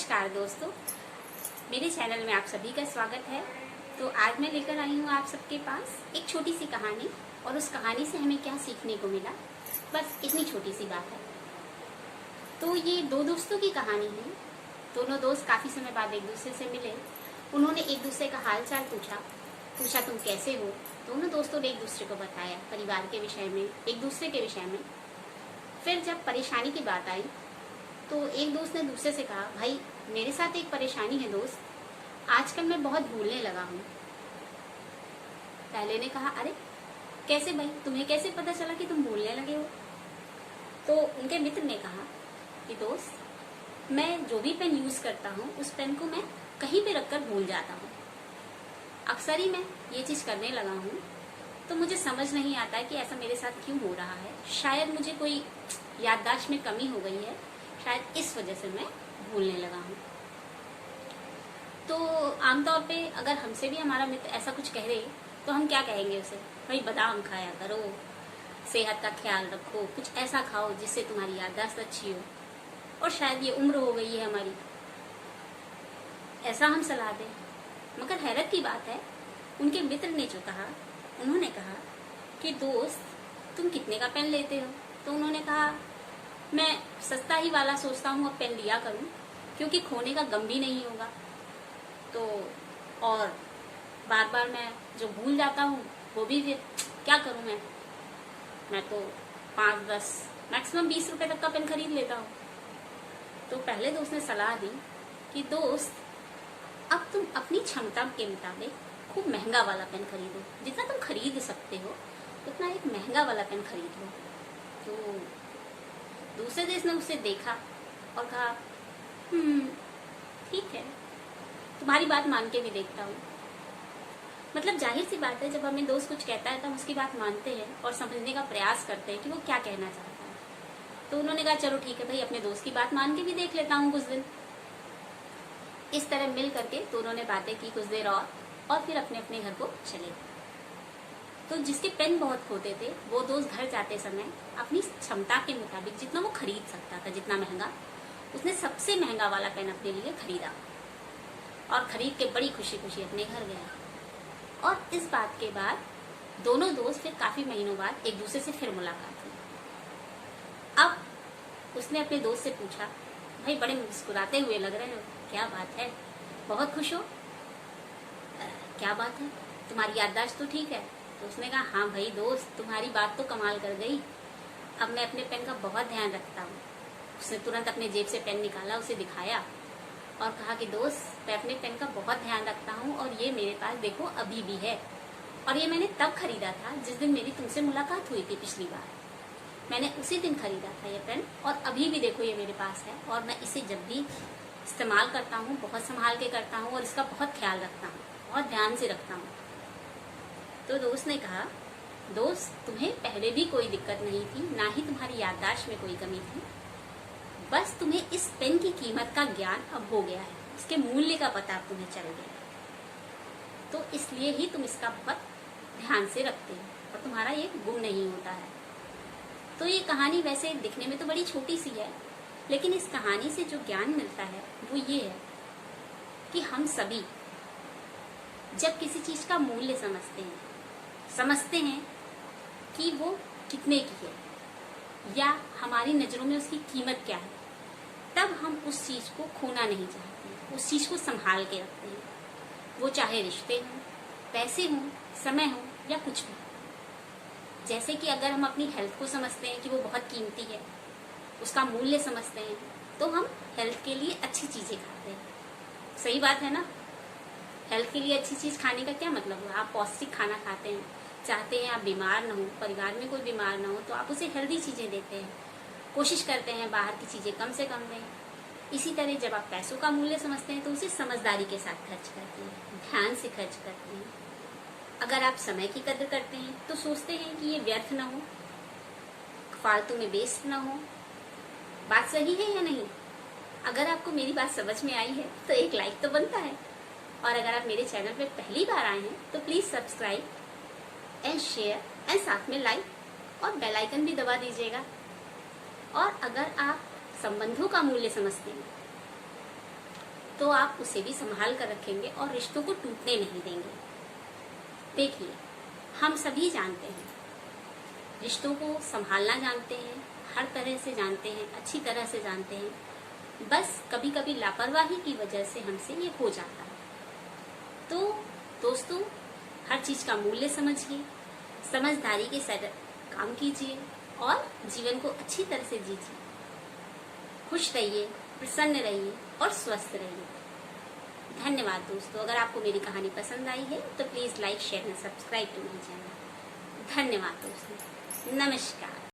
नमस्कार दोस्तों, मेरे चैनल में आप सभी का स्वागत है। तो आज मैं लेकर आई हूँ आप सबके पास एक छोटी सी कहानी, और उस कहानी से हमें क्या सीखने को मिला, बस इतनी छोटी सी बात है। तो ये दो दोस्तों की कहानी है। दोनों दोस्त काफ़ी समय बाद एक दूसरे से मिले। उन्होंने एक दूसरे का हाल चाल पूछा तुम कैसे हो। दोनों दोस्तों ने एक दूसरे को बताया परिवार के विषय में, एक दूसरे के विषय में। फिर जब परेशानी की बात आई तो एक दोस्त ने दूसरे से कहा, भाई मेरे साथ एक परेशानी है दोस्त, आजकल मैं बहुत भूलने लगा हूँ। पहले ने कहा, अरे कैसे भाई, तुम्हें कैसे पता चला कि तुम भूलने लगे हो। तो उनके मित्र ने कहा कि दोस्त, मैं जो भी पेन यूज करता हूँ उस पेन को मैं कहीं पे रखकर भूल जाता हूँ। अक्सर ही मैं ये चीज करने लगा हूँ, तो मुझे समझ नहीं आता कि ऐसा मेरे साथ क्यों हो रहा है। शायद मुझे कोई याददाश्त में कमी हो गई है, शायद इस वजह से मैं भूलने लगा हूँ। तो आमतौर पे अगर हमसे भी हमारा मित्र ऐसा कुछ कह रहे तो हम क्या कहेंगे उसे, भाई बादाम खाया करो, सेहत का ख्याल रखो, कुछ ऐसा खाओ जिससे तुम्हारी याददाश्त अच्छी हो, और शायद ये उम्र हो गई है हमारी, ऐसा हम सलाह दें। मगर हैरत की बात है, उनके मित्र ने जो कहा, उन्होंने कहा कि दोस्त तुम कितने का पेन लेते हो। तो उन्होंने कहा, मैं सस्ता ही वाला सोचता हूँ अब पेन लिया करूँ, क्योंकि खोने का गम भी नहीं होगा। तो और बार बार मैं जो भूल जाता हूँ वो भी फिर क्या करूँ मैं तो 5-10 मैक्सिमम 20 रुपए तक का पेन खरीद लेता हूँ। तो पहले दोस्त ने सलाह दी कि दोस्त अब तुम अपनी क्षमता के मुताबिक खूब महंगा वाला पेन खरीदो, जितना तुम खरीद सकते हो उतना एक महंगा वाला पेन खरीद लो। तो दूसरे दोस्त ने उसे देखा और कहा, ठीक है, तुम्हारी बात मान के भी देखता हूँ। मतलब जाहिर सी बात है, जब हमें दोस्त कुछ कहता है तो हम उसकी बात मानते हैं और समझने का प्रयास करते हैं कि वो क्या कहना चाहता है। तो उन्होंने कहा, चलो ठीक है भाई, अपने दोस्त की बात मान के भी देख लेता हूँ कुछ दिन। इस तरह मिल करके दोनों ने बातें की कुछ देर और फिर अपने अपने घर को चले गए। तो जिसके पेन बहुत खोते थे वो दोस्त घर जाते समय अपनी क्षमता के मुताबिक जितना वो खरीद सकता था, जितना महंगा, उसने सबसे महंगा वाला पेन अपने लिए खरीदा और खरीद के बड़ी खुशी खुशी अपने घर गया। और इस बात के बाद दोनों दोस्त फिर काफी महीनों बाद एक दूसरे से फिर मुलाकात हुई। अब उसने अपने दोस्त से पूछा, भाई बड़े मुस्कुराते हुए लग रहे हो, क्या बात है, बहुत खुश हो? क्या बात है, तुम्हारी याददाश्त तो ठीक है? तो उसने कहा, हाँ भाई दोस्त, तुम्हारी बात तो कमाल कर गई, अब मैं अपने पेन का बहुत ध्यान रखता हूँ। उसने तुरंत अपने जेब से पेन निकाला, उसे दिखाया और कहा कि दोस्त, मैं अपने पेन का बहुत ध्यान रखता हूँ और ये मेरे पास देखो अभी भी है, और ये मैंने तब खरीदा था जिस दिन मेरी तुमसे मुलाकात हुई थी पिछली बार। मैंने उसी दिन खरीदा था ये पेन, और अभी भी देखो ये मेरे पास है, और मैं इसे जब भी इस्तेमाल करता हूँ बहुत संभाल के करता हूँ और इसका बहुत ख्याल रखता हूँ, बहुत ध्यान से रखता हूँ। तो दोस्त ने कहा, दोस्त तुम्हें पहले भी कोई दिक्कत नहीं थी, ना ही तुम्हारी याददाश्त में कोई कमी थी, बस तुम्हें इस पेन की कीमत का ज्ञान अब हो गया है, इसके मूल्य का पता अब तुम्हें चल गया, तो इसलिए ही तुम इसका बहुत ध्यान से रखते हो और तुम्हारा ये गुम नहीं होता है। तो ये कहानी वैसे दिखने में तो बड़ी छोटी सी है, लेकिन इस कहानी से जो ज्ञान मिलता है वो ये है कि हम सभी जब किसी चीज का मूल्य समझते हैं कि वो कितने की है या हमारी नजरों में उसकी कीमत क्या है, तब हम उस चीज को खोना नहीं चाहते, उस चीज को संभाल के रखते हैं। वो चाहे रिश्ते हों, पैसे हों, समय हो या कुछ भी। जैसे कि अगर हम अपनी हेल्थ को समझते हैं कि वो बहुत कीमती है, उसका मूल्य समझते हैं, तो हम हेल्थ के लिए अच्छी चीजें खाते हैं। सही बात है ना? हेल्थ के लिए अच्छी चीज खाने का क्या मतलब हुआ? आप पौष्टिक खाना खाते हैं, चाहते हैं आप बीमार ना हो, परिवार में कोई बीमार ना हो, तो आप उसे हेल्दी चीजें देते हैं, कोशिश करते हैं बाहर की चीजें कम से कम दें। इसी तरह जब आप पैसों का मूल्य समझते हैं तो उसे समझदारी के साथ खर्च करते हैं, ध्यान से खर्च करते हैं। अगर आप समय की कदर करते हैं तो सोचते हैं कि ये व्यर्थ ना हो, फालतू में वेस्ट ना हो। बात सही है या नहीं? अगर आपको मेरी बात समझ में आई है तो एक लाइक तो बनता है, और अगर आप मेरे चैनल पे पहली बार आए हैं तो please subscribe and share and साथ में लाइक और बेल आइकन भी दबा दीजिएगा। और अगर आप संबंधों का मूल्य समझते हैं तो आप उसे भी संभाल कर रखेंगे और रिश्तों को टूटने नहीं देंगे। देखिए, हम सभी जानते हैं, रिश्तों को संभालना जानते हैं, हर तरह से जानते हैं, अच्छी तरह से जानते हैं, बस कभी कभी लापरवाही की वजह से हमसे ये हो जाता है। तो दोस्तों, हर चीज का मूल्य समझिए, समझदारी के साथ काम कीजिए और जीवन को अच्छी तरह से जीजिए। खुश रहिए, प्रसन्न रहिए और स्वस्थ रहिए। धन्यवाद दोस्तों। अगर आपको मेरी कहानी पसंद आई है तो please like, share and subscribe to my channel. धन्यवाद दोस्तों। नमस्कार।